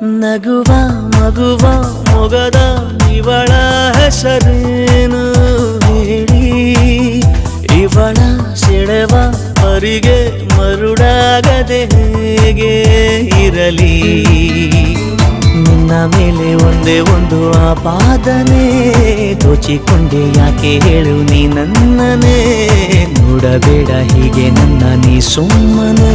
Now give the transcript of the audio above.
ನಗುವ ಮಗುವ ಮೊಗದ ಇವಳ ಹೆಸರೇನು ಹೇಳಿ, ಇವಳ ಸೆಳೆವ ಪರಿಗೆ ಮರುಡಾಗದೆ ಹೇಗೆ ಇರಲಿ. ನಿನ್ನ ಮೇಲೆ ಒಂದೇ ಒಂದು ಆಪಾದನೆ, ದೋಚಿಕೊಂಡೆ ಯಾಕೆ ಹೇಳು ನೀ ನನ್ನನೇ. ನೋಡಬೇಡ ಹೀಗೆ ನನ್ನ ನೀ ಸುಮ್ಮನೆ.